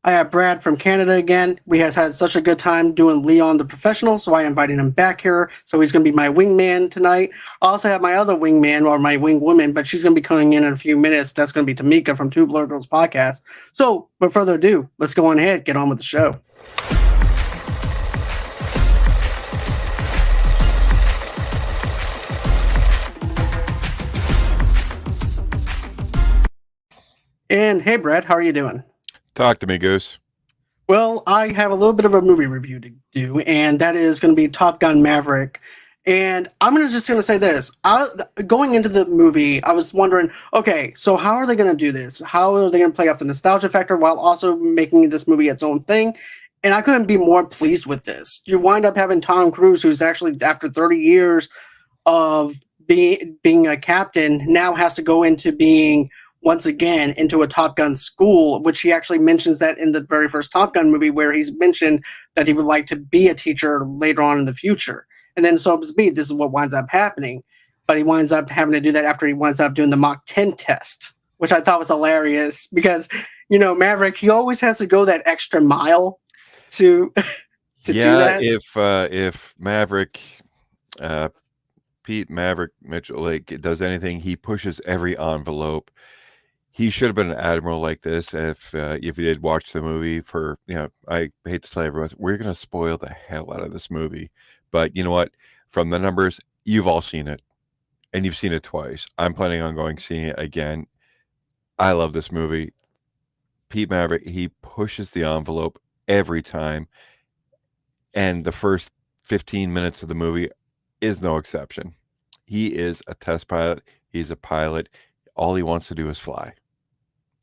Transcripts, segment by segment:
I have Brad from Canada again. We has had such a good time doing Leon the Professional, so I invited him back here. So he's going to be my wingman tonight. I also have my other wingman, or my wing woman, but she's going to be coming in a few minutes. That's going to be Tomeka from Two Blur Girls Podcast. So, without further ado, let's go on ahead, get on with the show. And hey, Brad, how are you doing? Talk to me, Goose. Well, I have a little bit of a movie review to do, and that is going to be Top Gun Maverick. And I'm just going to say this. Going into the movie, I was wondering, okay, so how are they going to do this? How are they going to play off the nostalgia factor while also making this movie its own thing? And I couldn't be more pleased with this. You wind up having Tom Cruise, who's actually, after 30 years of being a captain, now has to go into being once again into a Top Gun school, which he actually mentions that in the very first Top Gun movie, where he's mentioned that he would like to be a teacher later on in the future. And then so to speak, this is what winds up happening. But he winds up having to do that after he winds up doing the Mach 10 test, which I thought was hilarious because, Maverick, he always has to go that extra mile to do that. If Maverick, Pete Maverick Mitchell, does anything, he pushes every envelope. He should have been an admiral like this. If you did watch the movie, I hate to tell everyone, we're going to spoil the hell out of this movie. But you know what? From the numbers, you've all seen it, and you've seen it twice. I'm planning on seeing it again. I love this movie. Pete Maverick, he pushes the envelope every time, and the first 15 minutes of the movie is no exception. He is a test pilot. He's a pilot. All he wants to do is fly.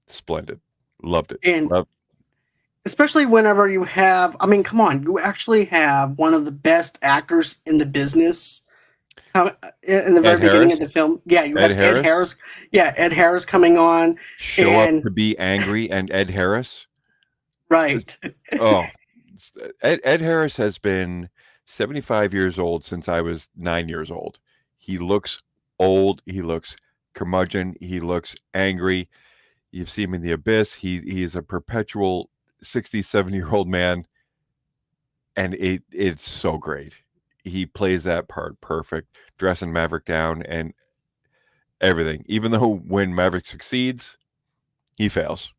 Splendid. Loved it. And especially whenever you have, come on, you actually have one of the best actors in the business in the very beginning of the film. Yeah, you have Ed Harris. Yeah, Ed Harris coming on. Show up to be angry and Ed Harris. Right. Ed Harris has been 75 years old since I was 9 years old. He looks old. He looks curmudgeon. He looks angry. You've seen him in The Abyss. He's a perpetual 60, 70-year-old man, and it's so great. He plays that part perfect, dressing Maverick down and everything. Even though when Maverick succeeds, he fails,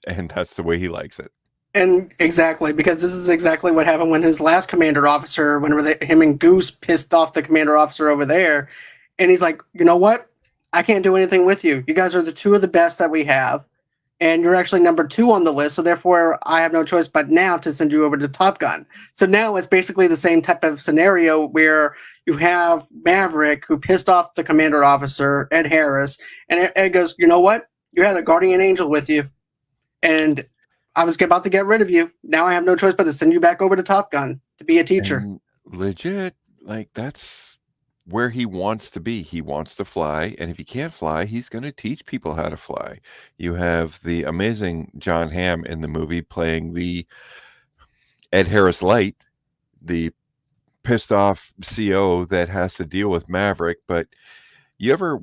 and that's the way he likes it. And exactly, because this is exactly what happened when his last commander officer, him and Goose pissed off the commander officer over there, and he's like, you know what? I can't do anything with you. You guys are the two of the best that we have, and you're actually number 2 on the list, so therefore I have no choice but now to send you over to Top Gun. So now it's basically the same type of scenario where you have Maverick, who pissed off the commander officer, Ed Harris, and Ed goes, you know what? You have the guardian angel with you, and I was about to get rid of you. Now I have no choice but to send you back over to Top Gun to be a teacher. And legit, that's where he wants to be. He wants to fly, and if he can't fly, he's going to teach people how to fly. You have the amazing John Hamm in the movie playing the Ed Harris Light, the pissed off CO that has to deal with Maverick. But you ever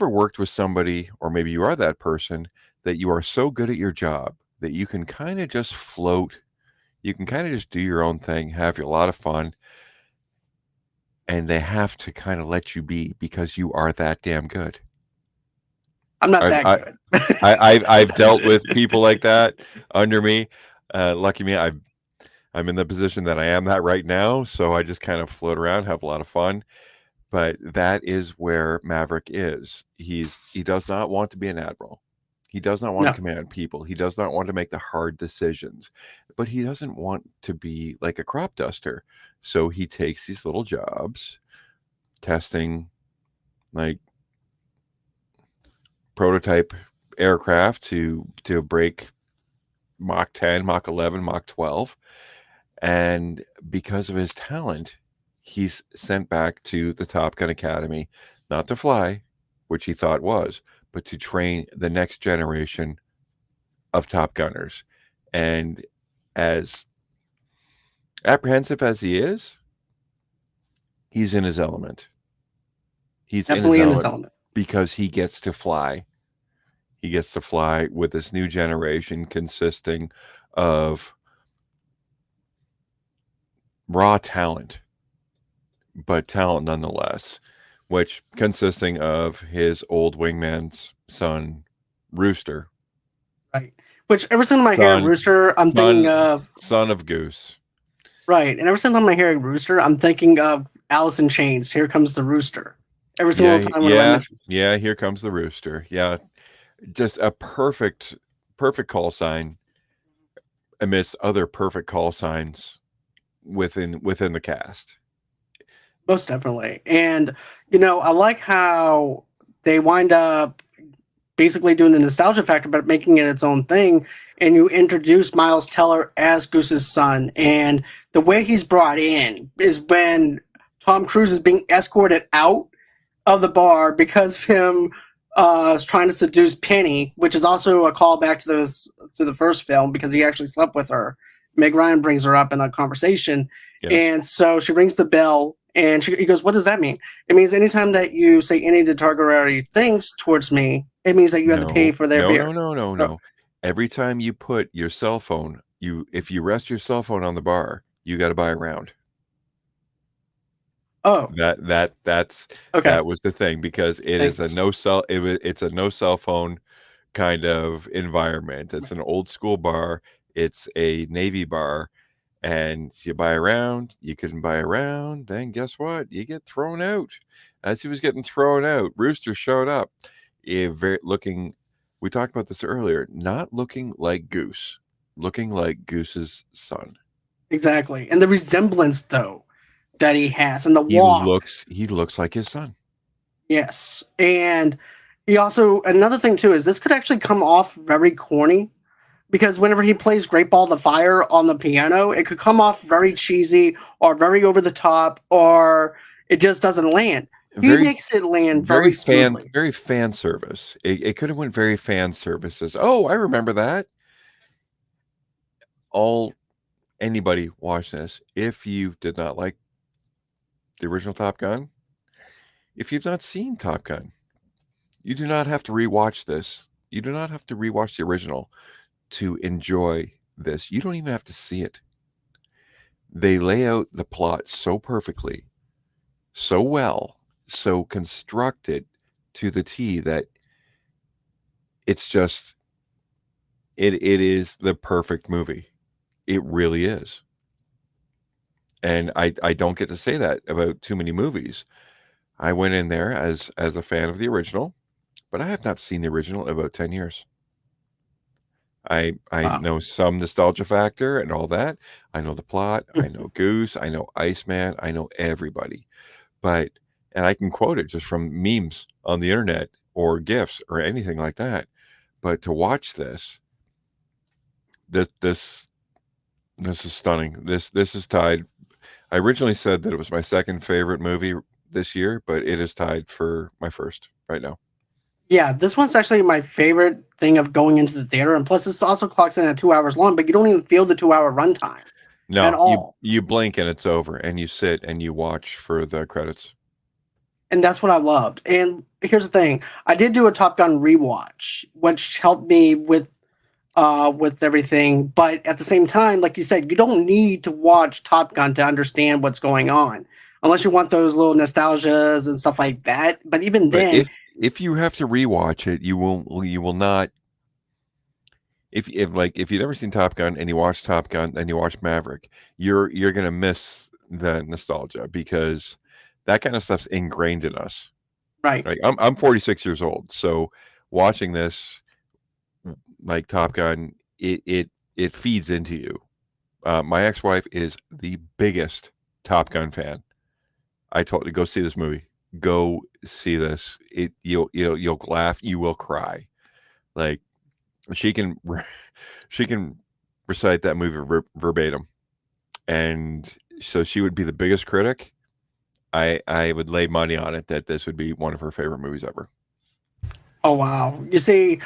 worked with somebody, or maybe you are that person, that you are so good at your job that you can kind of just float, you can kind of just do your own thing, have a lot of fun, and they have to kind of let you be because you are that damn good. I'm not that good. I've dealt with people like that under me. Lucky me, I'm in the position that I am that right now, so I just kind of float around, have a lot of fun. But that is where Maverick is. He does not want to be an admiral. He does not want to command people. He does not want to make the hard decisions. But he doesn't want to be like a crop duster. So he takes these little jobs, testing like prototype aircraft to break Mach 10, Mach 11, Mach 12. And because of his talent, he's sent back to the Top Gun Academy, not to fly, which he thought was, but to train the next generation of Top Gunners. And as apprehensive as he is, he's in his element. He's definitely in his element because he gets to fly. He gets to fly with this new generation consisting of raw talent, but talent nonetheless, which consisting of his old wingman's son, Rooster, Right. Which every single time I hear son, Rooster, I'm thinking son, of son of Goose. right, and every single time I hear Rooster, I'm thinking of Alice in Chains. Here comes the rooster. Every single time whenever I Yeah, mention, yeah. Here comes the rooster. Yeah, just a perfect call sign amidst other perfect call signs within the cast. most definitely, and I like how they wind up basically doing the nostalgia factor, but making it its own thing. And you introduce Miles Teller as Goose's son, and the way he's brought in is when Tom Cruise is being escorted out of the bar because of him trying to seduce Penny, which is also a callback to the first film because he actually slept with her. Meg Ryan brings her up in a conversation, Yes. and so she rings the bell, and he goes, "What does that mean?" It means anytime that you say any derogatory things towards me, it means that you have to pay No, for their no, no, beer. no, no, Oh, no. Every time you put your cell phone, if you rest your cell phone on the bar, you got to buy a round. oh, That okay, was the thing because it is a thanks. no cell it's a no cell phone kind of environment. It's an old school bar. It's a Navy bar, and you buy a round. You couldn't buy a round, then guess what? You get thrown out. As he was getting thrown out, Rooster showed up, very looking. We talked about this earlier. Not looking like Goose, looking like Goose's son. Exactly, and the resemblance though that he has, and the He walk. looks he looks like his son. Yes, and he also another thing too is this could actually come off very corny because whenever he plays Great Ball the Fire on the piano, it could come off very cheesy or very over the top or it just doesn't land. He Very makes it land very smoothly. very fan service. It could have went very fan services. Oh, I remember that. All anybody watching this, if you did not like the original Top Gun, if you've not seen Top Gun, you do not have to rewatch this. You do not have to rewatch the original to enjoy this. You don't even have to see it. They lay out the plot so perfectly, so well, so constructed to the T that it's just it is the perfect movie. It really is. And I don't get to say that about too many movies. I went in there as a fan of the original, but I have not seen the original in about 10 years. I Wow. know some nostalgia factor and all that. I know the plot, I know Goose, I know Iceman, I know everybody. But and I can quote it just from memes on the internet or GIFs or anything like that. But to watch this this this is stunning. This is tied. I originally said that it was my second favorite movie this year, but it is tied for my first right now. Yeah, this one's actually my favorite thing of going into the theater, and plus this also clocks in at 2 hours long, but you don't even feel the 2 hour runtime at No, all. you blink and it's over, and you sit and you watch for the credits. And that's what I loved. And here's the thing: I did do a Top Gun rewatch, which helped me with everything. But at the same time, like you said, you don't need to watch Top Gun to understand what's going on, unless you want those little nostalgias and stuff like that. But even But then, if you have to rewatch it, you will not. If like if you've never seen Top Gun and you watch Top Gun and you watch Maverick, you're gonna miss the nostalgia because that kind of stuff's ingrained in us. right, Like I'm 46 years old, so watching this like Top Gun, it feeds into you. My ex-wife is the biggest Top Gun fan. I told her go see this movie. Go see this. You'll laugh. You will cry. Like she can she can recite that movie verbatim, and so she would be the biggest critic. I would lay money on it that this would be one of her favorite movies ever. oh wow. You see,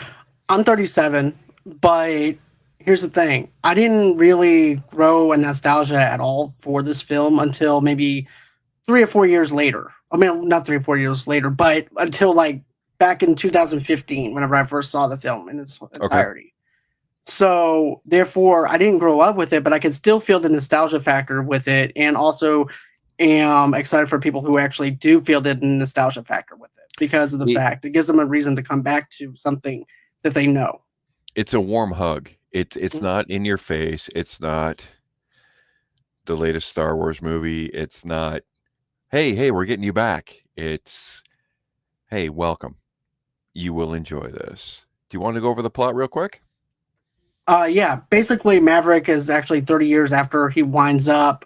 I'm 37, but here's the thing: I didn't really grow a nostalgia at all for this film until maybe 3 or 4 years later. I mean, not 3 or 4 years later, but until like back in 2015 whenever I first saw the film in its Okay. entirety. So therefore, I didn't grow up with it, but I can still feel the nostalgia factor with it, and also am excited for people who actually do feel the nostalgia factor with it because of the It, fact it gives them a reason to come back to something that they know. it's a warm hug. It's Mhm. not in your face. It's not the latest Star Wars movie. It's not, hey, we're getting you back. It's, hey, welcome. You will enjoy this. Do you want to go over the plot real quick? Yeah, basically, Maverick is actually 30 years after he winds up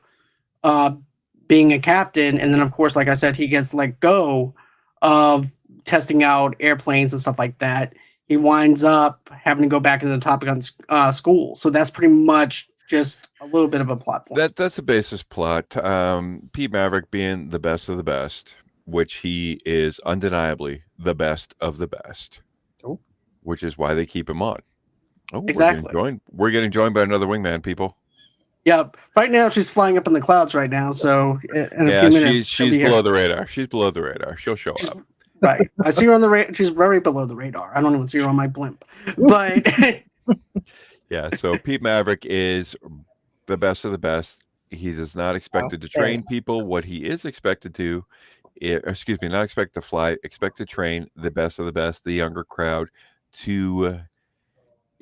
uh, being a captain, and then of course, like I said, he gets let go of testing out airplanes and stuff like that. He winds up having to go back into the Top Gun school, so that's pretty much just a little bit of a plot point. That's the basis plot. Pete Maverick being the best of the best, which he is undeniably the best of the best, Oh. which is why they keep him on. Oh, we're getting Exactly. joined. We're getting joined by another wingman, people. Yep. Right now, she's flying up in the clouds right now, so in a Yeah, few minutes she'll she's be below here. the radar. She's below the radar. She'll show She's up. right. I see her on the radar. She's very below the radar. I don't even see her on my blimp, but Yeah, so Pete Maverick is the best of the best. He is not expected to Okay. train people. What he is expected to, excuse me, not expect to fly, expect to train the best of the best, the younger crowd, to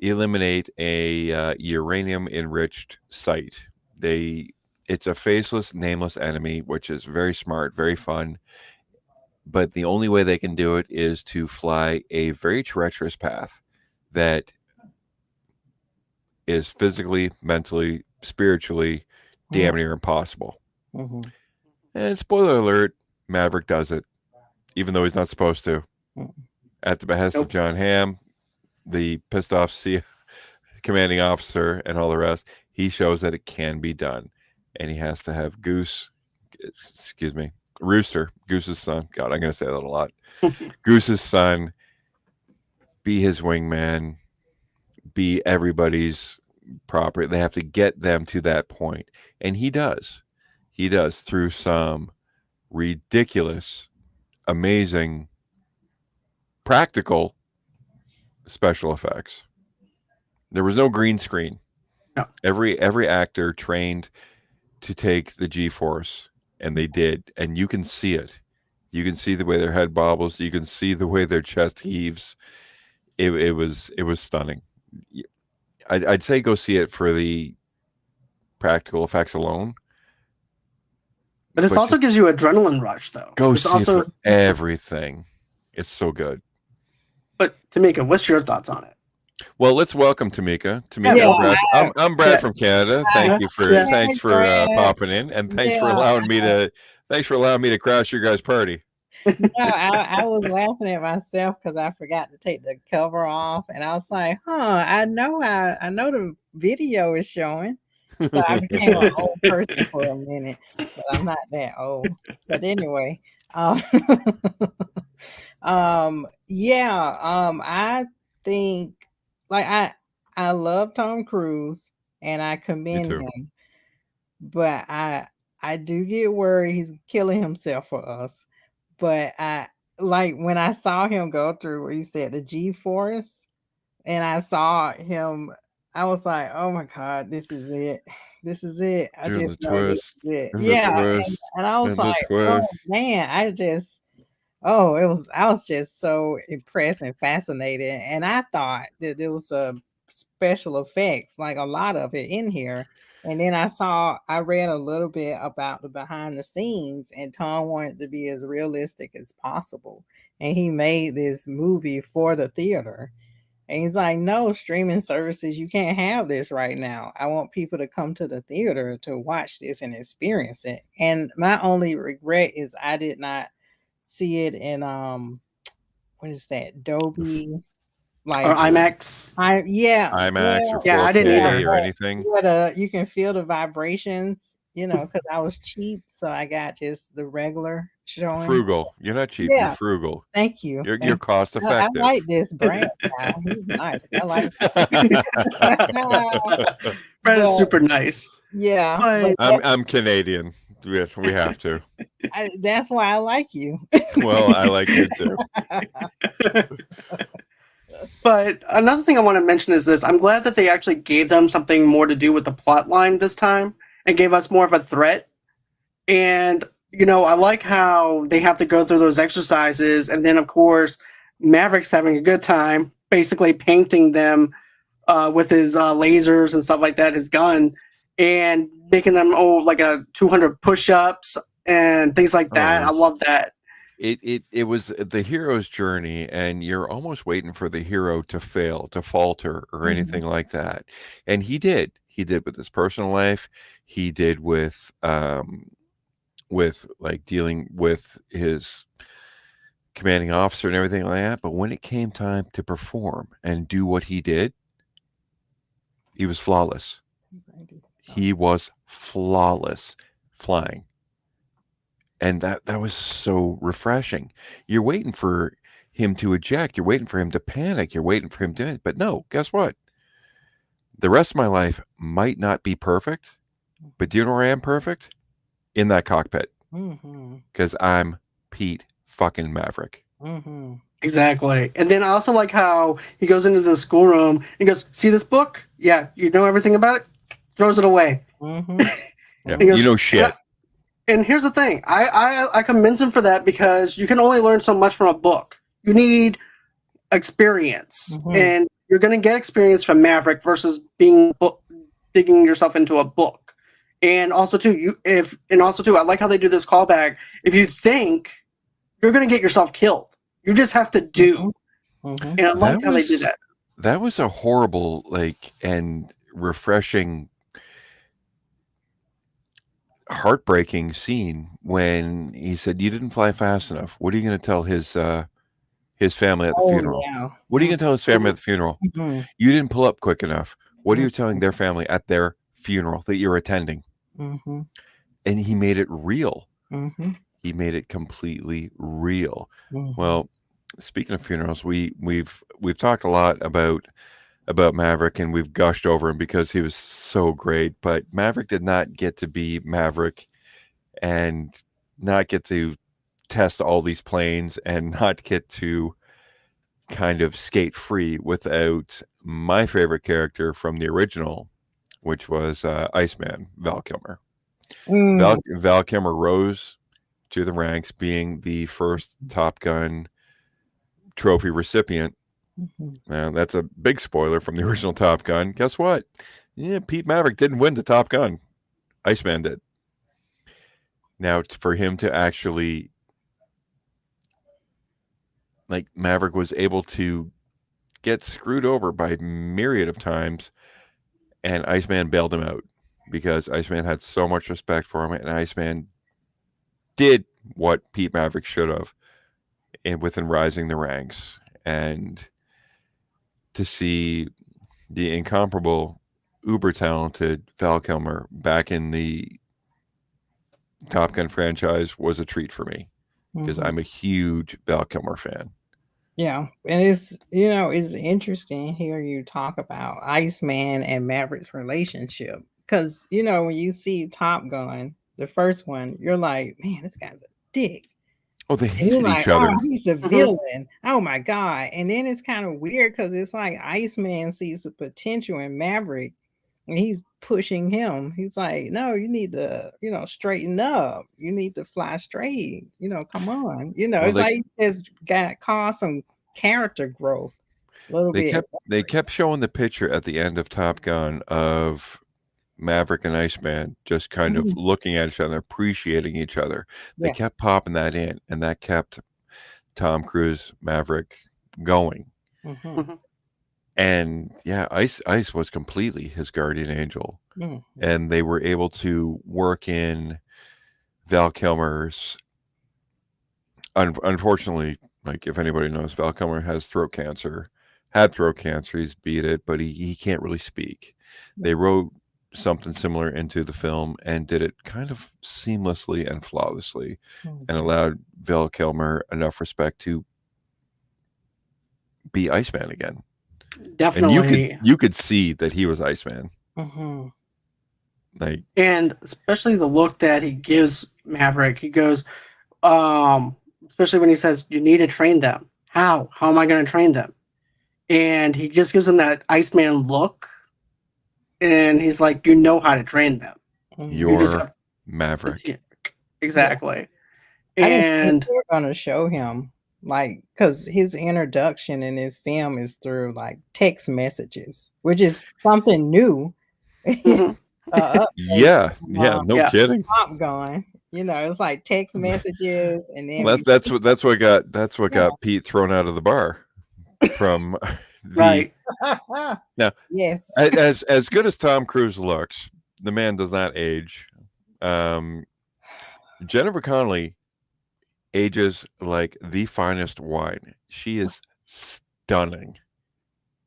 eliminate a uranium enriched site. It's a faceless, nameless enemy, which is very smart, very fun. But the only way they can do it is to fly a very treacherous path that is physically, mentally, spiritually damn near impossible. Mm-hmm. And spoiler alert, Maverick does it, even though he's not supposed to. At the behest of nope. John Hamm, the pissed off commanding officer, and all the rest, he shows that it can be done. And he has to have Rooster, Goose's son. God, I'm going to say that a lot. Goose's son be his wingman, be everybody's property. They have to get them to that point. And he does. He does through some ridiculous, amazing, practical special effects. There was no green screen. No. Every actor trained to take the G-force, and they did. And you can see it. You can see the way their head bobbles. You can see the way their chest heaves. It was stunning. I'd say go see it for the practical effects alone. But this also just gives you adrenaline rush, though. go This see it also, for everything. It's so good. but Tamika, what's your thoughts on it? Well, let's welcome Tomeka. Tomeka, Yeah, Yeah, I'm Brad. I'm Brad yeah, from Canada. yeah, yeah. Thanks for Brad. popping in, and Yeah. thanks for allowing me to crash your guys' party. No, I was laughing at myself because I forgot to take the cover off, and I was like, "Huh, I know the video is showing." So I became an old person for a minute, but I'm not that old. But anyway, um, yeah, I think like I love Tom Cruise and I Me commend too. him, but I do get worried he's killing himself for us. But I like when I saw him go through where you said the G force and I saw him, I was like, oh my God, this is it. This is it. I Doing the just know this twist is it. and the Yeah. twist And I was and the like, oh twist. man, I was just so impressed and fascinated. And I thought that there was a special effects, like a lot of it in here. And then I read a little bit about the behind the scenes, and Tom wanted to be as realistic as possible. And he made this movie for the theater. And he's like, no, streaming services, you can't have this right now. I want people to come to the theater to watch this and experience it. And my only regret is I did not see it in what is that? Dolby Or like IMAX. IMAX or Yeah, I didn't 4K either. or anything. you can feel the vibrations, because I was cheap, so I got just the regular showing. Frugal. You're not cheap. You're Yeah, frugal. thank you. You're cost I effective. like this brand now. He's nice. I like Brad is but super nice. yeah, but But that I'm Canadian. Yes, we have to. That's why I like you. Well, I like you too. But another thing I want to mention is this. I'm glad that they actually gave them something more to do with the plot line this time and gave us more of a threat. And, I like how they have to go through those exercises. And then, of course, Maverick's having a good time, basically painting them with his lasers and stuff like that, his gun, and making them, like a 200 push ups and things like Oh, it that. I was love that. it was the hero's journey, and you're almost waiting for the hero to fail, to falter, or anything Mhm, like that. And he did. He did with his personal life. He did with like dealing with his commanding officer and everything like that. But when it came time to perform and do what he did, he was flawless. Randy, so. He was flawless flying. And that was so refreshing. You're waiting for him to eject, you're waiting for him to panic, you're waiting for him to, but no, guess what? The rest of my life might not be perfect, but do you know where I am perfect? In that cockpit, Mhm, because I'm Pete fucking Maverick. mhm, Exactly. And then I also like how he goes into the schoolroom and goes, "See this book? Yeah, you know everything about it?" Throws it away. mhm, Yeah, He you goes, mhm, know and, shit. and here's the thing. I commend him for that because you can only learn so much from a book. You need experience. mhm, And you're going to get experience from Maverick versus being digging yourself into a book. And also too, I like how they do this callback. If you think, you're going to get yourself killed. You just have to do. mhm, mhm. And I like That how they do was that. that was a horrible and refreshing, heartbreaking scene when he said, "You didn't fly fast enough." What are you going to tell his family at the Oh, funeral? yeah. What are you going to tell his family Mhm. at the funeral? Mhm, You didn't pull up quick enough. What are you telling mhm, their family at their funeral that you're attending? mhm, And he made it real. mhm, He made it completely real. mhm, Well, speaking of funerals, we've talked a lot about Maverick, and we've gushed over him because he was so great, but Maverick did not get to be Maverick and not get to test all these planes and not get to kind of skate free without my favorite character from the original, which was Iceman, Val Kilmer. mm, Val Kilmer rose to the ranks, being the first Top Gun trophy recipient. mhm, Now, that's a big spoiler from the original Top Gun. Guess what? Yeah, Pete Maverick didn't win the Top Gun. Iceman did. Now, for him to actually, like, Maverick was able to get screwed over by myriad of times, and Iceman bailed him out because Iceman had so much respect for him, and Iceman did what Pete Maverick should have within rising the ranks. And to see the incomparable, uber talented Val Kilmer back in the Top Gun franchise was a treat for me because mhm. I'm a huge Val Kilmer fan. Yeah, and it's interesting to hear you talk about Iceman and Maverick's relationship because when you see Top Gun, the first one, you're like, man, this guy's a dick. Oh, they And you're hated like, each "Oh, other. he's a Mhm. villain. Oh my god." And then it's kind of weird because it's like Iceman sees the potential in Maverick and he's pushing him. He's like, "No, you need to, straighten up. You need to fly straight. Come on." Well, It's like he just got caused some character growth a little bit. they kept showing the picture at the end of Top Gun of Maverick and Iceman just kind of Mhm. looking at each other, appreciating each other. They Yeah. kept popping that in, and that kept Tom Cruise Maverick going. Mhm. Mhm. And yeah, Ice was completely his guardian angel, Mhm. and they were able to work in Val Kilmer's. Unfortunately, like if anybody knows, Val Kilmer has throat cancer. Had throat cancer. He's beat it, but he can't really speak. They wrote something similar into the film and did it kind of seamlessly and flawlessly, and Mhm. allowed Val Kilmer enough respect to be Iceman again. And Definitely. you could see that he was Iceman. Mhm. Like, And especially the look that he gives Maverick. He goes, especially when he says, "You need to train them." How? How am I going to train them? And he just gives him that Iceman look, and he's like, "You know how to train them. You just you're have to Maverick. Yeah. exactly." I didn't think And they were gonna show him, like, because his introduction in this film is through, like, text messages, which is something new, mhm, upgrade Yeah, from, yeah, no yeah, kidding. Top Gun. It's like text messages, and then Well, we see that's what yeah. got Pete thrown out of the bar from the right, now. Yes. As good as Tom Cruise looks, the man does not age. Um, Jennifer Connelly ages like the finest wine. She is stunning.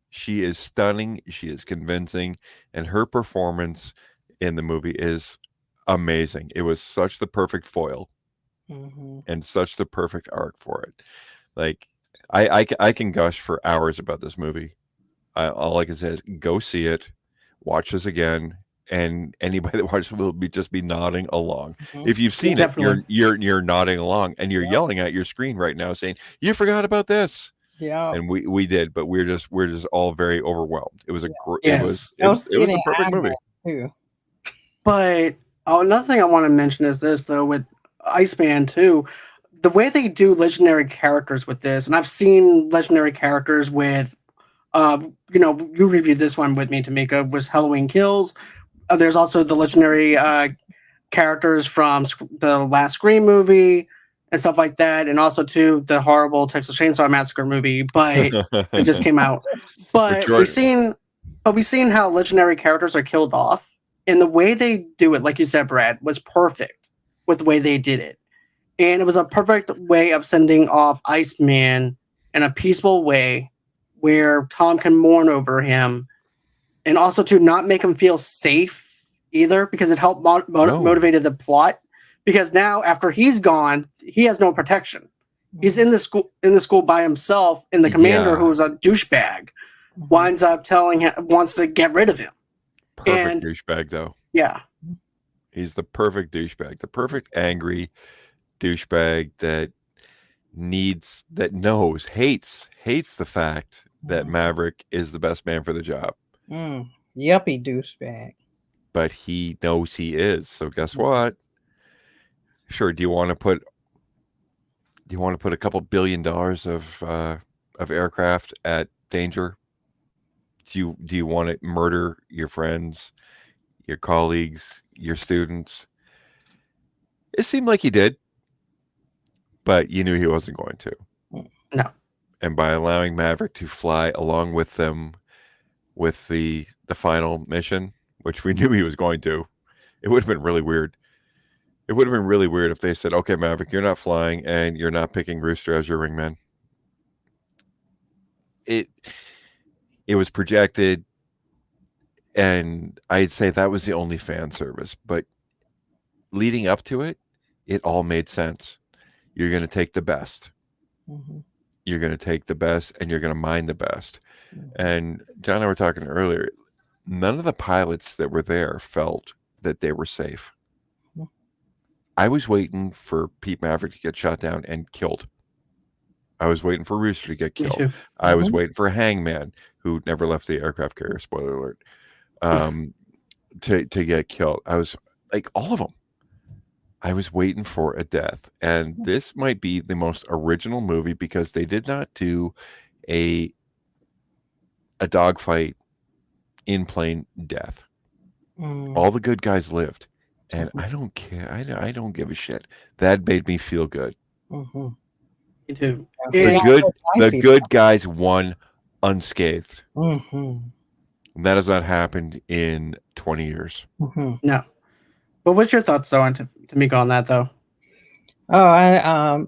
She is stunning. She is convincing, and her performance in the movie is amazing. It was such the perfect foil Mhm. and such the perfect arc for it. Like, I can gush for hours about this movie. All I can say is go see it, watch this again, and anybody that watches it will just be nodding along. Mhm. If you've yeah, seen it, definitely, you're nodding along and you're Yep. yelling at your screen right now saying, "You forgot about this." Yep. And we did, but we're just all very overwhelmed. It was a Yeah. it was yes. it Go was it see it was in a perfect IMAX movie. too. But another thing I want to mention is this though with Iceman too. The way they do legendary characters with this, and I've seen legendary characters with, you reviewed this one with me, Tamika, was Halloween Kills. There's also the legendary characters from the last Scream movie and stuff like that, and also too the horrible Texas Chainsaw Massacre movie, but it just came out. Which But are we've seen how legendary characters are killed off, and the way they do it, like you said, Brad, was perfect with the way they did it, and it was a perfect way of sending off Iceman in a peaceful way, where Tom can mourn over him, and also to not make him feel safe either, because it helped no, motivated the plot. Because now after he's gone, he has no protection. He's Mhm. in the school by himself, and the commander, yeah, who's a douchebag, Mhm. winds up telling him wants to get rid of him. perfect And douchebag though. yeah, He's the perfect douchebag, the perfect angry douchebag that knows, hates the fact that Mhm. Maverick is the best man for the job, Mm. Yuppie douchebag. but he knows he is. So guess Mhm. what? Sure, do you want to put a couple $1 billion of aircraft at danger? Do you want to murder your friends, your colleagues, your students? It seemed like he did, but you knew he wasn't going to. Mm. no, And by allowing Maverick to fly along with them with the final mission, which we knew he was going to, it would have been really weird. It would have been really weird if they said, "Okay, Maverick, you're not flying and you're not picking Rooster as your wingman." It it was projected, and I'd say that was the only fan service. But leading up to it, it all made sense. You're going to take the best. Mhm. You're going to take the best, and you're going to mine the best. Mhm. And John and I were talking earlier. None of the pilots that were there felt that they were safe. Mhm. I was waiting for Pete Maverick to get shot down and killed. I was waiting for Rooster to get me killed. too. I was Mhm. waiting for Hangman, who never left the aircraft carrier, spoiler alert, um, to get killed. I was like all of them. I was waiting for a death. And this might be the most original movie because they did not do a a dogfight in plane death. Mm. All the good guys lived. And Mhm. I don't care. I don't give a shit. That made me feel good. Mhm. Me too. Yeah, we The got And good real the dicey. good guys won unscathed. Mhm. And that has not happened in 20 years. Mhm. no, but what's your thoughts though, on Tamika, on that though? Oh, I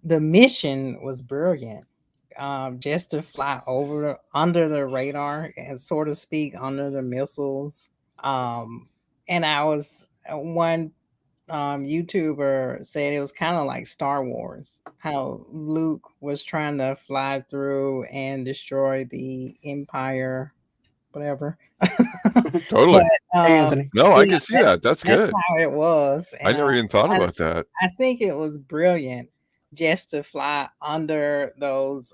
the mission was brilliant. Just to fly over under the radar and sort of speak under the missiles. And I was one YouTuber said it was kind of like Star Wars, how Luke was trying to fly through and destroy the Empire, whatever. Totally. But Hey, Anthony. No, I yeah, can see that. That's that's good. how it was, I and never even thought I about that. I think it was brilliant just to fly under those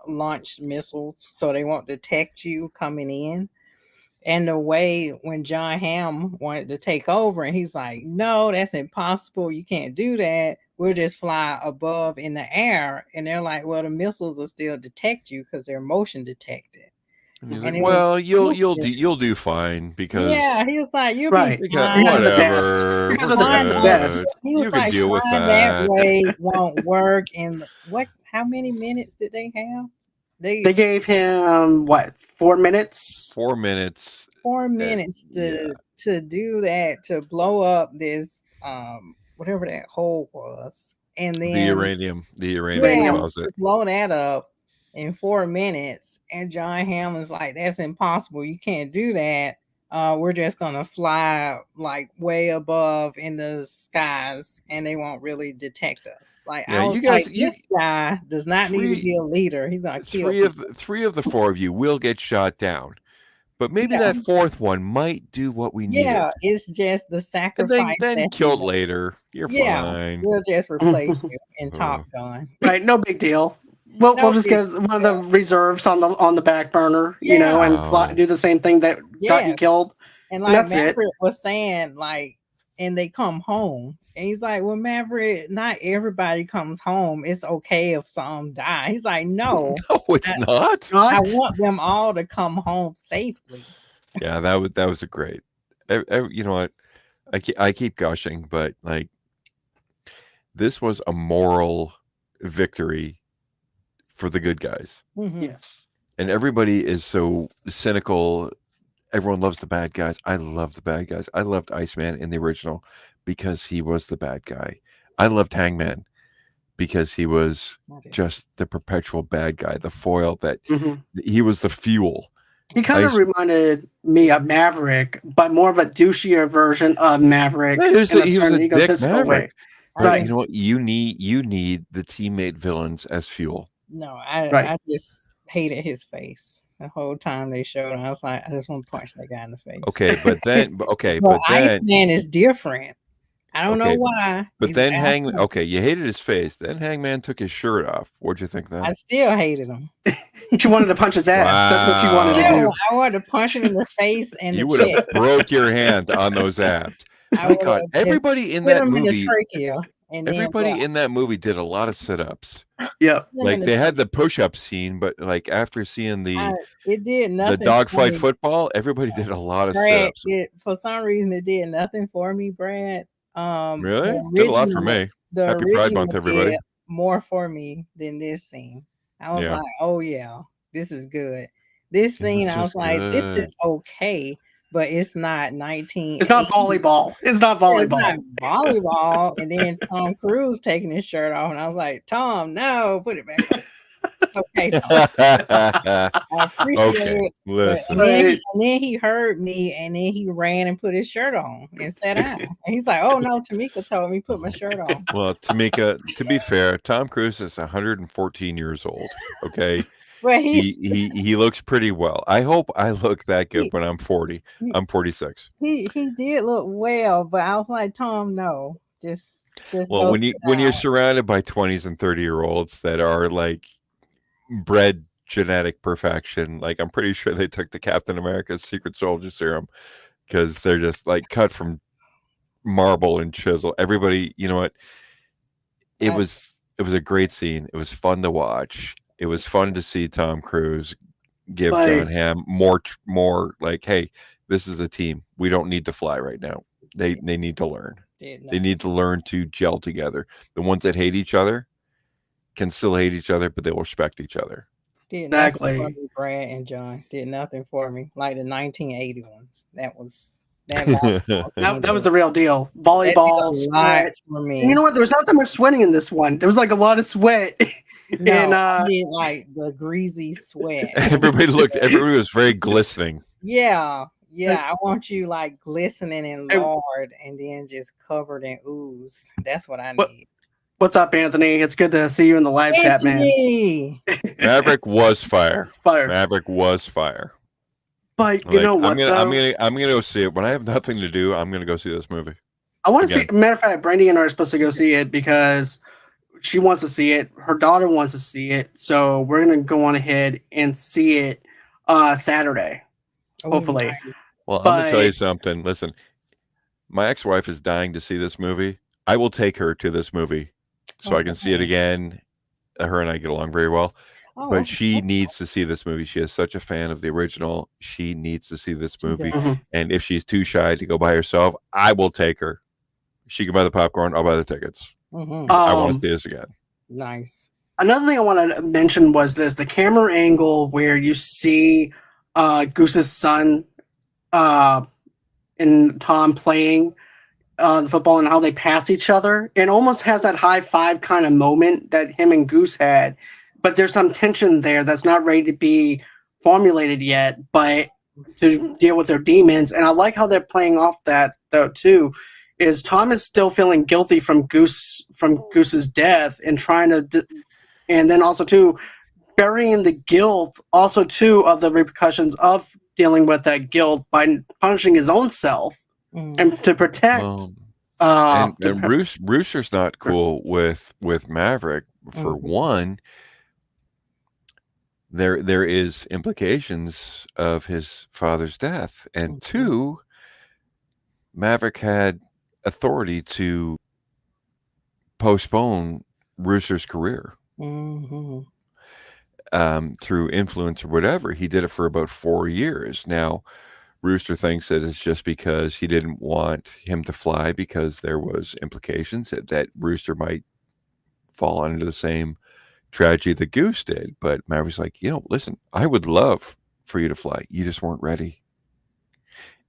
launched missiles so they won't detect you coming in. And the way when John Hamm wanted to take over, and he's like, "No, that's impossible. You can't do that. We'll just fly above in the air." And they're like, "Well, the missiles will still detect you because they're motion detected." And he's like, And it well, was stupid. you'll do fine Yeah, because he was like, "You'll be Right. you got You guys are fine." the best. You whatever. guys We're are the best of Flying, best. good. he was You can like, deal with "Flying that that. way won't work." And what? How many minutes did they have? They They gave him what, 4 minutes? 4 minutes. 4 minutes Yeah. to do that, to blow up this whatever that hole was, and The then uranium yeah, Uranium. deposit. to blow that up in 4 minutes. And John Hammond's like, "That's impossible. You can't do that. We're just gonna fly like way above in the skies, and they won't really detect us." Like Yeah, I was you like, guys, you this guy does not need to three be a leader. He's gonna kill three of people. the three of the four of you will get shot down, but maybe Yeah, that fourth one might do what we needed, yeah. It's just the and sacrifice then that he killed made. later. You're Yeah, fine. we'll just replace you in Uh, Top Gun. Right, no big deal. We'll No just big get one of the deal. reserves on the back burner, Yeah, and wow. do the same thing that got you yeah. killed, And and like that's it. Maverick was saying, like, and they come home. And he's like, "Well, Maverick, not everybody comes home. It's okay if some die." He's like, "No, No, it's I, not. I Not want them all to come home safely." Yeah, that was a great. You know what? I keep gushing, but like this was a moral victory for the good guys. Hmm. yes. And everybody is so cynical. Everyone loves the bad guys. I love the bad guys. I loved Iceman in the original because he was the bad guy. I loved Hangman because he was just the perpetual bad guy, the foil that hmm he was the fuel. He kind of Ice reminded me of Maverick, but more of a douchier version of Yeah, Maverick he was in a he was a certain dick egotistical maverick. way. But Okay. you Right, know what? You need the teammate villains as fuel. No, right. I just hated his face the whole time they showed him. I was like, I just want to punch that guy in the face. Okay, but then But Iceman is different. I don't know okay, why. but He's then Iceman. okay, you hated his face. Then Hangman took his shirt off. What'd you think I then? still hated him. She wanted to punch his abs. That's what she wanted to Yeah, Wow. do. I wanted to punch him in the face and the You would have chest. broke your hand on those abs. I My would God, have just hit him in the trachea and then left. everybody in that movie did a lot of sit-ups. Yep. Hit him in Like the they had trachea. the push-up scene, but like after seeing I, it did the nothing for dogfight me, football, everybody did a lot of Brad. sit-ups. It for some reason it did nothing for me, Brad. Really? The Did a lot for original, me. the Happy Pride Month, original did everybody. more for me than this scene. I was Yeah. like, oh yeah, this is good. This It was scene, I was just like, this is good. okay, but it's not It's not 1980. volleyball. It's not Yeah, it's not volleyball. volleyball. And then Tom Cruise taking his shirt off, and I was like, Tom, no, put it back on. Okay, Tom, I appreciate Okay, it. But listen. Right. and then he heard me, and then he ran and put his shirt on and sat down. And he's like, "Oh no, Tomeka told me put my shirt on." Well, Tamika, to be fair, Tom Cruise is 114 years old. Okay, But he looks pretty well. I hope I look that good he when I'm 40. he I'm 46. he did look well, but I was like, Tom, no, just Well, go sit when you're down. surrounded by 20s and 30-year-olds that are like bred genetic perfection, like I'm pretty sure they took the Captain America's Secret Soldier serum because they're just like cut from marble and chisel. Everybody, you know what? I, It was a great scene. It was fun to watch. It was fun to see Tom Cruise give Right. John Hamm more like, hey, this is a team. We don't need to fly right now. They need to learn. did They nothing. need to learn to gel together. The ones that hate each other can still hate each other, but they will respect each other. Did nothing for Exactly. me, Brad and John. Did nothing for me. Like the 1980 ones. That volleyball scene That was the real deal. that did a Volleyball, lot sweat. for And you know me. what? There was not that much sweating in this one. There was like a lot of sweat in No, I did like the greasy sweat. Everybody was very glistening. Yeah, yeah. I want you like glistening in Hey, lard and then just covered in ooze. That's what I what need. what's up, Anthony? It's good to see you in the live chat, man. Anthony. Maverick was fire. It's fire. Maverick was fire. But you Like know what though? I'm gonna go see it when I have nothing to do. I'm gonna go see this movie I want to see. again. Matter of fact, Brandy and I are supposed to go see it because she wants to see it. Her daughter wants to see it, so we're gonna go on ahead and see it Saturday, Oh, hopefully. nice. Well, I'm gonna tell But you something. Listen, my ex-wife is dying to see this movie. I will take her to this movie so I Oh, can see it nice. again. Her and I get along very well. Oh, But okay. she That's needs to see this movie. She is such a fan of the original. She needs to see this she does. movie. mhm. And if she's too shy to go by herself, I will take her. She can buy the popcorn. I'll buy the tickets Mm-hmm. because I want to um, see this again. Nice. another thing I want to mention was the camera angle where you see Goose's son uh, and Tom playing the football and how they pass each other. It almost has that high five kind of moment that him and Goose had, but there's some tension there that's not ready to be formulated yet, but to deal with their demons. And I like how they're playing off that though too. Is Tom is still feeling guilty from Goose's death and trying to, and then also too burying the guilt also too of the repercussions of dealing with that guilt by punishing his own self Mm, and to protect Well, uh, and Rooster's not cool with Maverick. For mm, one, there is implications of his father's death, and mhm, two, Maverick had authority to postpone Rooster's career mhm, through influence or whatever. He did it for about 4 years. Now, Rooster thinks that it's just because he didn't want him to fly because there was implications that Rooster might fall under the same tragedy that Goose did. But Maverick's like, listen, I would love for you to fly. You just weren't ready.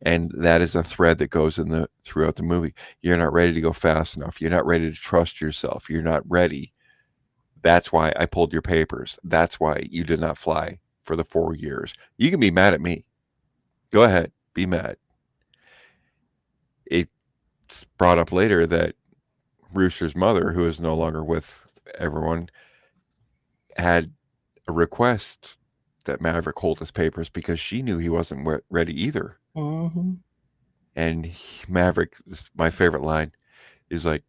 And that is a thread that goes in the throughout the movie. You're not ready to go fast enough. You're not ready to trust yourself. You're not ready. That's why I pulled your papers. That's why you did not fly for the 4 years. You can be mad at me. Go ahead, be mad. It's brought up later that Rooster's mother, who is no longer with everyone, had a request that Maverick hold his papers because she knew he wasn't ready either. mhm, And Maverick, my favorite line, is like,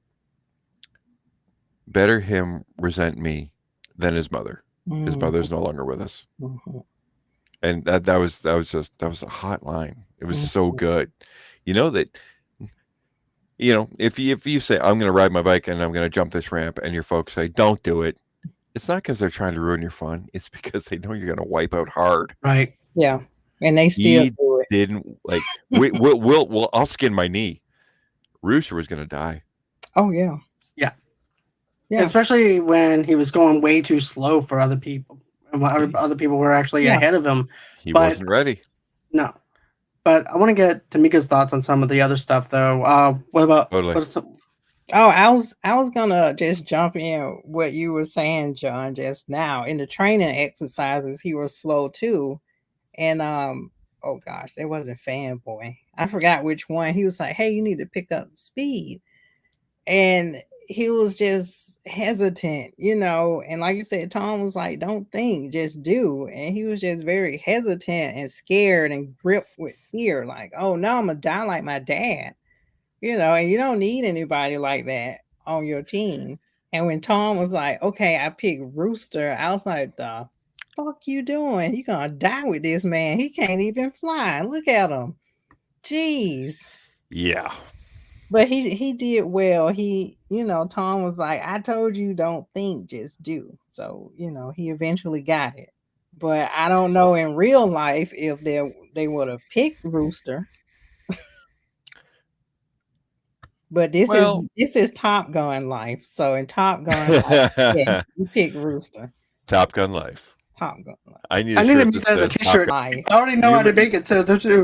better him resent me than his mother. His mhm, mother's no longer with us. mhm, And that was a hot line. It was so mhm. good. You know that if you say I'm going to ride my bike and I'm going to jump this ramp and your folks say don't do it, it's not because they're trying to ruin your fun. It's because they know you're going to wipe out hard. right. Yeah, and they still He do it. didn't like. We'll I'll skin my knee. Rooster was going to die. Oh yeah, Yeah. yeah, Especially when he was going way too slow for other people. And when He, other people were actually yeah. ahead of him. he But wasn't ready. no. But I want to get Tamika's thoughts on some of the other stuff though. What about Totally. what are some Oh, I was gonna just jump in what you were saying, John, just now. In the training exercises, he was slow too. And oh gosh, it wasn't fanboy. I forgot which one. He was like, "Hey, you need to pick up speed." And he was just hesitant, and like you said, Tom was like, "Don't think, just do." And he was just very hesitant and scared and gripped with fear, like, "Oh no, I'm gonna die like my dad." And you don't need anybody like that on your team. And when Tom was like, "Okay, I picked Rooster," I was like, "The fuck you doing? You gonna die with this man. He can't even fly. Look at him. Jeez." Yeah. But he did well. Tom was like, "I told you don't think, just do." So, he eventually got it. But I don't know in real life if they would have picked Rooster. But this is Well, this is Top Gun life. So in Top Gun life, yeah, you pick Rooster. Top Gun Life. Top Gun life. I need I a need to shirt make that that as a says Top t-shirt. Gun. Life. I already know You, how to make it to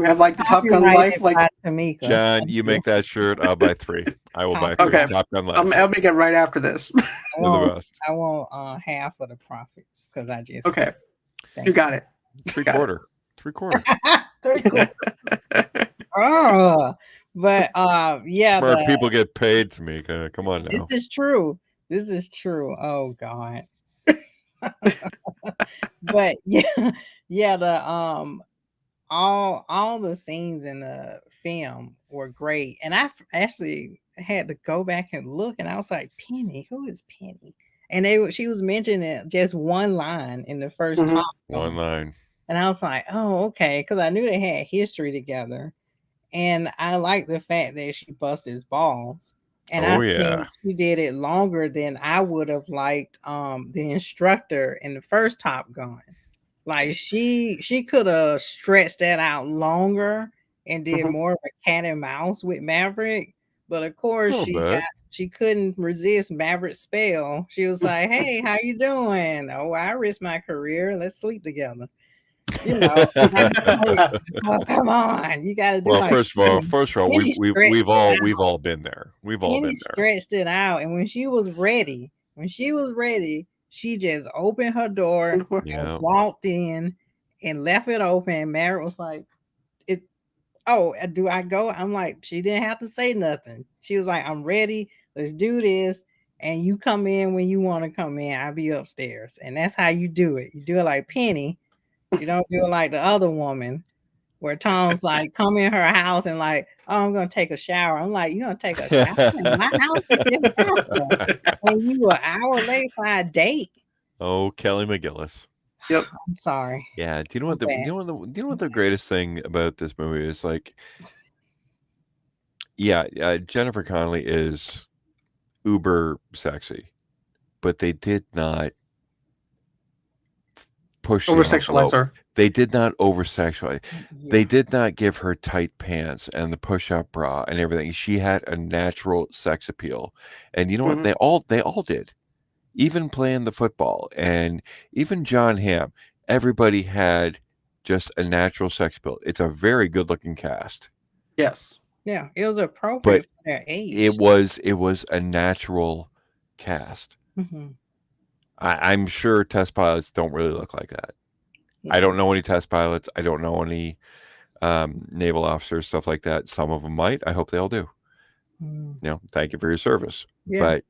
have like the Top Gun life Copyrighted like by Tomeka. John, Thank you you. make that shirt. I'll buy 3. I will buy 3. okay. Copyright. Top Gun Life. I'll make it right after this. I You're the want best. I want half of the profits because I just Okay. said You thank got it. Three Got it. quarter. Three quarter. Very cool. Oh, but yeah, Smart people get paid, Tomeka. Come on this now. is true. This is true. Oh God. But yeah, yeah, all the scenes in the film were great, and actually had to go back and look, and I was like, Penny, who is Penny? And she was mentioning just one line in the first Mhm. Top One Gun, line. and I was like, oh, okay, because I knew they had history together, and I like the fact that she busted his balls. And I Oh yeah. think she did it longer than I would have liked the instructor in the first Top Gun. Like she could have stretched that out longer and did Mhm. more of a cat and mouse with Maverick. But of A course little bit. she couldn't resist Maverick's spell. She was like, "Hey, how you doing? Oh, I risked my career. Let's sleep together." You know, and I was like, "Oh, come on, you got to do Well, like Penny." first of all, Penny stretched it we've out. all been there. We've all Penny been there. stretched it out, and when she was ready, she just opened her door and Yeah. walked in and left it open. And Mary was like, "It oh, do I go?" I'm like, she didn't have to say nothing. She was like, "I'm ready. Let's do this." And you come in when you want to come in. I'll be upstairs. And that's how you do it. You do it like Penny. You don't do it like the other woman where Tom's like, come in her house and like, oh, I'm gonna take a shower. I'm like, you gonna take a shower in my house with this pasta? And you were an hour late for our date. Oh, Kelly McGillis. Yep. I'm sorry. Yeah. Do you know I'm what the bad. greatest thing about this movie is? Like, yeah, Jennifer Connelly is uber sexy, but they did not push Over the sexualize envelope. her. They did not over sexualize. They Yeah. did not give her tight pants and the push-up bra and everything. She had a natural sex appeal. And you know what? Mhm. They all did. Even playing the football and even John Hamm, everybody had just a natural sex appeal. It's a very good-looking cast. Yes. Yeah. It was But appropriate for their age. it was a natural cast. Hmm. I'm sure test pilots don't really look like that. I Yeah. don't know any test pilots. I don't know any naval officers, stuff like that. Some of them might. I hope they all do. Mm. Thank you for your service. Yeah. But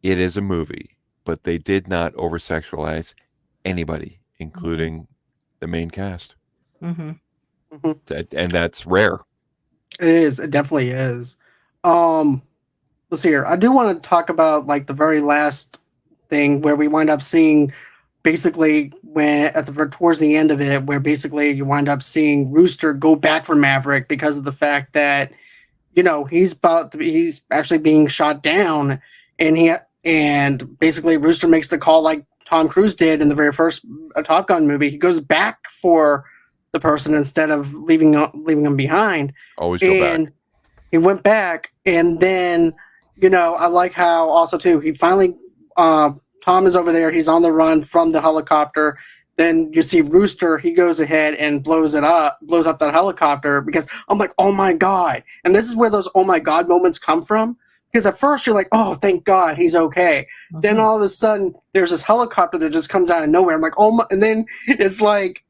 it is a movie. But they did not over sexualize anybody, Hmm. including the main cast. Hmm. Mhm. And that's rare. It is. It definitely is. Um, let's see here. I do want to talk about like the very last thing where we wind up seeing basically when at the towards the end of it, where basically you wind up seeing Rooster go back for Maverick because of the fact that he's actually being shot down, and basically Rooster makes the call like Tom Cruise did in the very first Top Gun movie. He goes back for the person instead of leaving him behind, Always go back. and he went back, and then I like how also too he finally Tom is over there. He's on the run from the helicopter. Then you see Rooster. He goes ahead and blows up that helicopter because I'm like, oh my god! And this is where those oh my god moments come from. Because at first you're like, oh, thank God he's okay. Then all of a sudden there's this helicopter that just comes out of nowhere. I'm like, oh my! And then it's like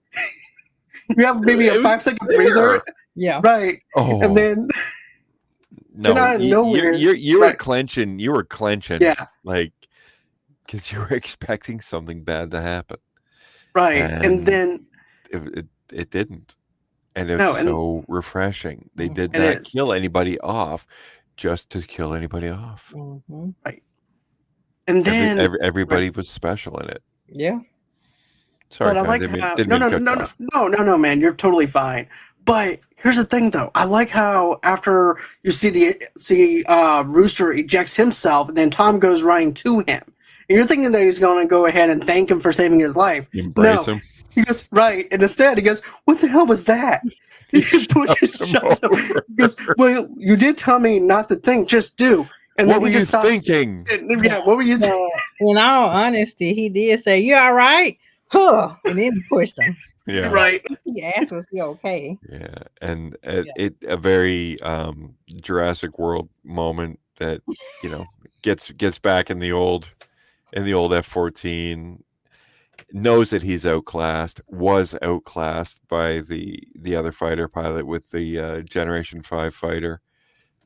you have maybe a It was 5-second breather, there. Yeah. right? And Oh then no! out of nowhere, You were right? clenching. You were clenching Yeah, like because you were expecting something bad to happen, right. And and then it didn't. And it's no, and so refreshing. They did Hmm. it not is kill anybody off just to kill anybody off. Hmm. right. And then right. Everybody was special in it. Yeah. Sorry, But I Con, like how didn't no, mean to no, no, cut you no, no, off. no, no, no, man, you're totally fine. But here's the thing, though. I like how after you see Rooster ejects himself, and then Tom goes running to him, and you're thinking that he's going to go ahead and thank him for saving his life. Embrace No, him. he goes right, and instead he goes, "What the hell was that?" He He pushes, shoves him shoves him. over. He goes, "Well, you did tell me not to think, just do." And What then were he you just stops. thinking? And, Yeah. yeah, what were you? So, in all honesty, he did say, "You all right?" Huh. And then he pushed him. Yeah, Right. He asked, "Was he okay?" yeah, and Yeah. it a very Jurassic World moment that gets back in the old F-14. Knows that he's outclassed, was outclassed by the other fighter pilot with the Generation 5 fighter.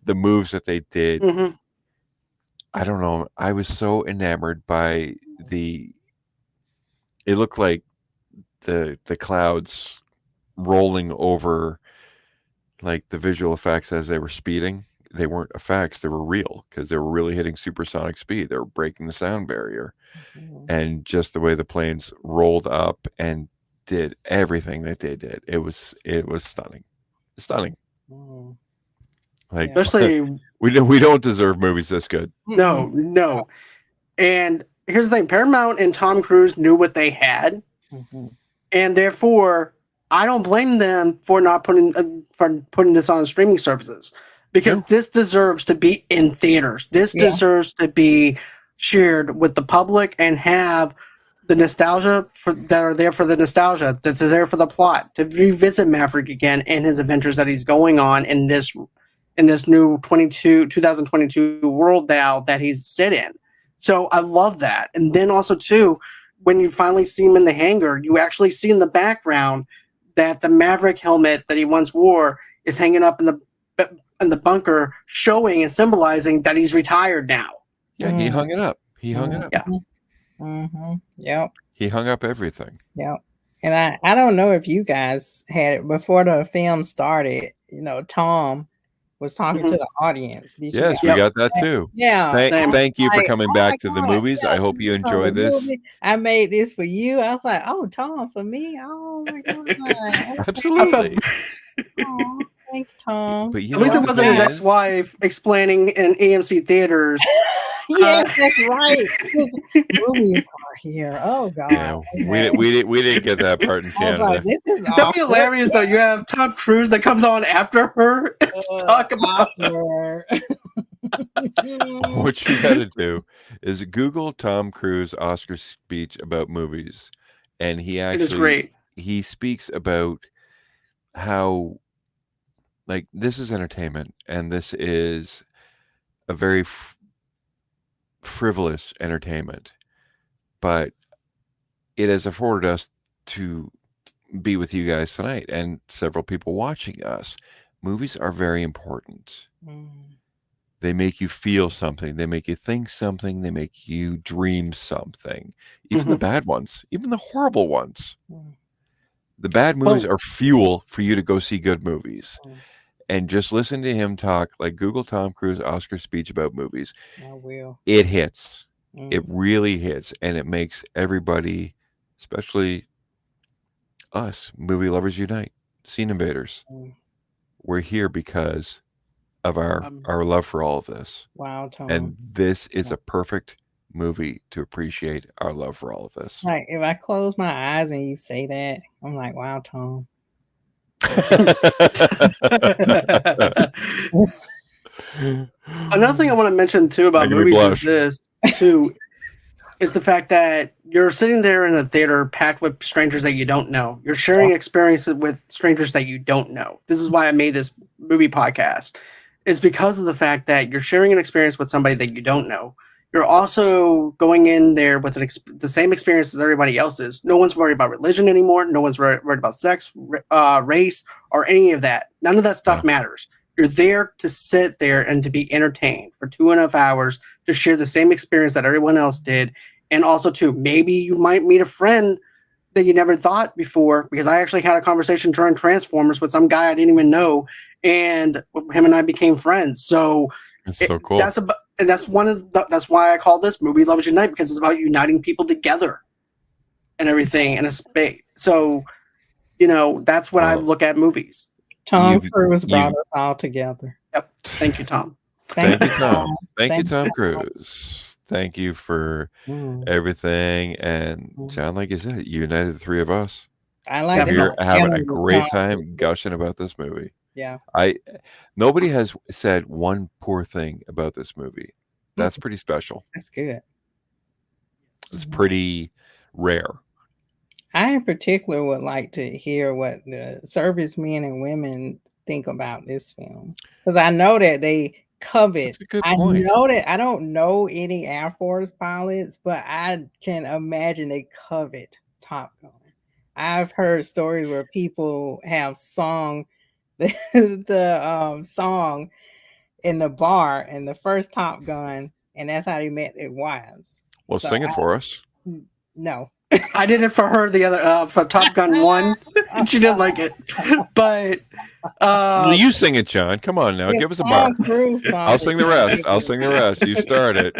The moves that they did, Mm-hmm. I don't know. I was so enamored by it looked like the clouds rolling over like the visual effects as they were speeding. They weren't effects, they were real because they were really hitting supersonic speed. They were breaking the sound barrier. Mhm. And just the way the planes rolled up and did everything that they did. It was stunning. Stunning. Mhm. Like Yeah. Especially we don't deserve movies this good. no, no. And here's the thing: Paramount and Tom Cruise knew what they had, Mhm. and therefore, I don't blame them for not putting this on streaming services because No. this deserves to be in theaters. This Yeah. deserves to be shared with the public and have the nostalgia that are there for the nostalgia, that's there for the plot, to revisit Maverick again and his adventures that he's going on in this new 2022 world now that he's sit in. So I love that. And then also too, when you finally see him in the hangar, you actually see in the background that the Maverick helmet that he once wore is hanging up in the bunker, showing and symbolizing that he's retired now. Yeah, he hung it up. He hung it up. Yeah. Yep. He hung up everything. Yep. And I don't know if you guys had it before the film started. Tom was talking to the audience. Did you guys? Yes, we Yep. got that too. Yeah. Same. Thank you for Like, coming oh my back to the God, movies. yeah, I hope this you is from enjoy the this. movie. I made this for you. I was like, oh, Tom, for me. Oh my God. Okay. I felt, Absolutely. Oh, thanks, Tom. But you at know least what it the wasn't thing his Yeah. is? ex-wife explaining in AMC theaters. Yes, that's right. His movies are here. Oh God. Yeah, Okay. we didn't get that part in I was like, Canada. this is That'd be awkward. hilarious though. You have Tom Cruise that comes on after her to talk about. Awkward. What you got to do is Google Tom Cruise Oscar speech about movies, and It is great. he speaks about how like this is entertainment and this is a very frivolous entertainment, but it has afforded us to be with you guys tonight and several people watching us. Movies are very important. They make you feel something. They make you think something. They make you dream something. Even the Mhm. bad ones, even the horrible ones. The bad movies Well, are fuel for you to go see good movies. And just listen to him talk, like Google Tom Cruise Oscar speech about movies. I will. It hits. It really hits. And it makes everybody, especially us, movie lovers unite, scene invaders. We're here because of our love for all of this. Wow, Tom. And this is a perfect movie to appreciate our love for all of this. Like if I close my eyes and you say that, I'm like, wow, Tom. Another thing I want to mention too about Making me movies is blush. this too is the fact that you're sitting there in a theater packed with strangers that you don't know. You're sharing experiences with strangers that you don't know. This is why I made this movie podcast. Is because of the fact that you're sharing an experience with somebody that you don't know. You're also going in there with the same experience as everybody else is. No one's worried about religion anymore. No one's worried about sex, race, or any of that. None of that stuff matters. You're there to sit there and to be entertained for 2.5 hours to share the same experience that everyone else did. And also, too, maybe you might meet a friend that you never thought before, because I actually had a conversation during Transformers with some guy I didn't even know, and him and I became friends. So It's so cool. that's that's why I call this Movie Lovers Unite, because it's about uniting people together and everything in a space. So, that's what I look at movies. Tom Cruise brought us all together. Yep. Thank you, Tom. Thank you, Tom. Thank you, Tom Cruise. Thank you for everything. And John, like you said, you united the three of us. I like We're having a great Tom. time gushing about this movie. Yeah. Nobody has said one poor thing about this movie. That's pretty special. That's good. It's pretty rare. I in particular would like to hear what the servicemen and women think about this film, because I know that they covet. That's a good I point. know that I don't know any Air Force pilots, but I can imagine they covet Top Gun. I've heard stories where people have sung the song in the bar in the first Top Gun, and that's how they met their wives. Well, So sing it for us. no, I did it for her the other for Top Gun 1. She didn't like it, but You sing it, John. Come on now, Yeah, give us a bar. Tom Cruise song I'll sing the is rest. I'll favorite. sing the rest. You start it.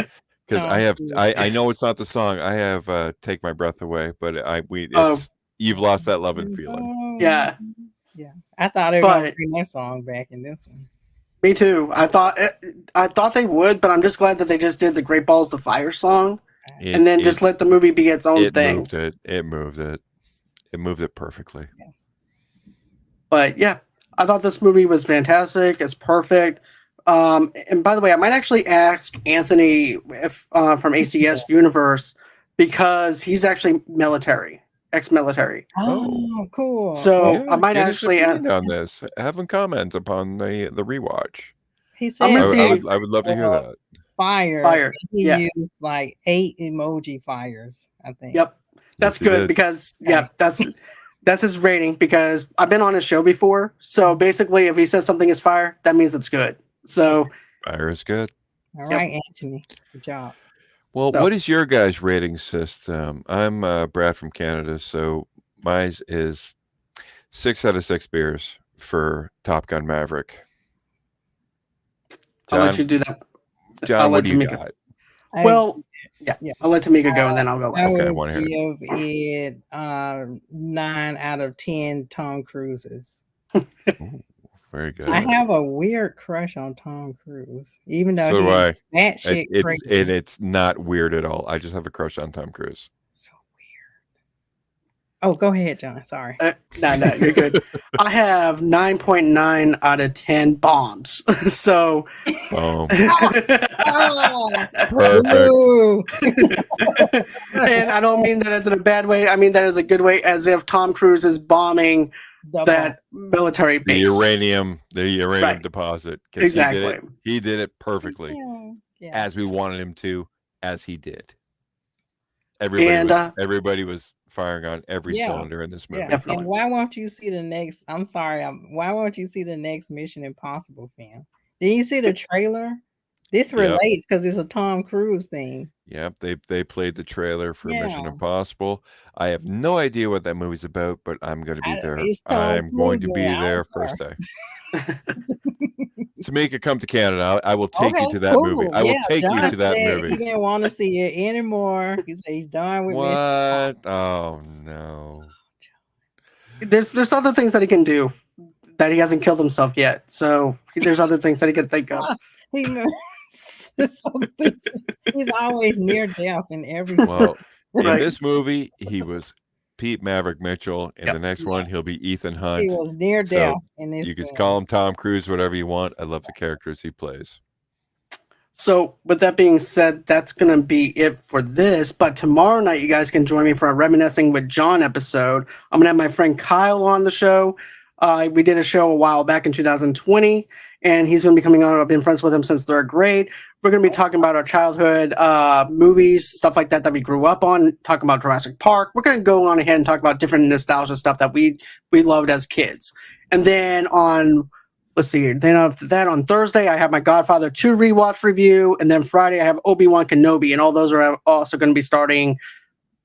Because Tom Cruise. I know it's not the song. I have "Take My Breath Away," but Oh. it's you've lost that love and feeling. Yeah. Yeah. I thought they were gonna But bring that song back in this one. me too. I thought they would, but I'm just glad that they just did the Great Balls to Fire song and then just let the movie be its own thing. Moved it. It moved it. It moved it perfectly. Yeah. But yeah, I thought this movie was fantastic. It's perfect. And by the way, I might actually ask Anthony if from ACS Universe because he's actually military, ex-military. Oh, cool. So Yeah, I might get his actually opinion ask. on this. Have him comment upon the rewatch. He said I'm gonna see. I would love to hear that. Fire. Fire. He Yeah. used like 8 emoji fires, I think. Yep. That's Yes, he good did. because that's his rating because I've been on his show before. So basically, if he says something is fire, that means it's good. So Fire is good. All right, Anthony. Good job. Well, So- what is your guys' rating system? I'm Brad from Canada, so mine is 6 out of 6 beers for Top Gun Maverick. I'll let John, you do that. John, I'll what let do you Tamika. got? Well, Yeah. I'll let Tamika go and then I'll go I last. Okay, I would wanna hear give it 9 out of 10 Tom Cruises. Ooh, very good. I have a weird crush on Tom Cruise, even though So do I. he's that shit crazy. It's not weird at all. I just have a crush on Tom Cruise. So weird. Oh, go ahead, John. Sorry. No, you're good. I have 9.9 out of 10 bombs. So Boom. Oh, Perfect. ooh. and I don't mean that as in a bad way. I mean that as a good way, as if Tom Cruise is bombing The that military The base. uranium Right. deposit. 'Cause Exactly. He did it perfectly, Yeah. as we wanted him to, as he did. And, Everybody was firing on every Yeah. cylinder in this movie. Yeah. Definitely. And why won't you see the next? I'm sorry. Why won't you see the next Mission Impossible film? Did you see the trailer? This Yep. relates because it's a Tom Cruise thing. Yep, they played the trailer for Mission Yeah. Impossible. I have no idea what that movie's about, but I'm going to be there. It's Tom I'm going to Cruise, be man. I there don't first day. Tamika, come to Canada. I will take you Okay, to that movie. cool. I will Yeah, take you John to that said movie. He didn't want to see it anymore. He said he's done with Mission What? Impossible. Oh no. there's other things that he can do that he hasn't killed himself yet. So there's other things that he can think of. He knows something. He's always near death in everything. Well, in Right. this movie, he was Pete Maverick Mitchell. In the next one, he'll be Ethan Hunt. He was near So, death in this You can film. call him Tom Cruise, whatever you want. I love the characters he plays. So, with that being said, that's going to be it for this. But tomorrow night, you guys can join me for a Reminiscing with John episode. I'm going to have my friend Kyle on the show. We did a show a while back in 2020, and he's going to be coming on. I've been friends with him since 3rd grade. We're going to be talking about our childhood movies, stuff like that we grew up on, talking about Jurassic Park. We're going to go on ahead and talk about different nostalgia stuff that we loved as kids. And then on... Let's see. Then after that, on Thursday, I have my Godfather 2 rewatch review, and then Friday I have Obi-Wan Kenobi, and all those are also going to be starting.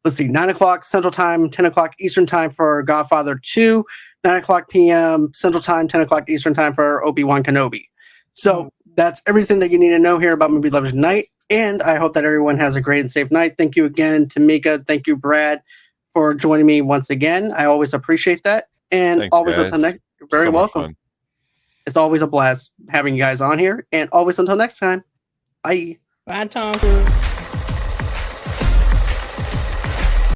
Let's see, 9 o'clock Central Time, 10 o'clock Eastern Time for Godfather 2, 9 o'clock p.m. Central Time, 10 o'clock Eastern Time for Obi-Wan Kenobi. So that's everything that you need to know here about Movie Lovers Night, and I hope that everyone has a great and safe night. Thank you again, Tamika. Thank you, Brad, for joining me once again. I always appreciate that, and Thanks, always guys. until next. You're very So much welcome. fun. It's always a blast having you guys on here. And always until next time. Bye. Bye, Tom Cruise.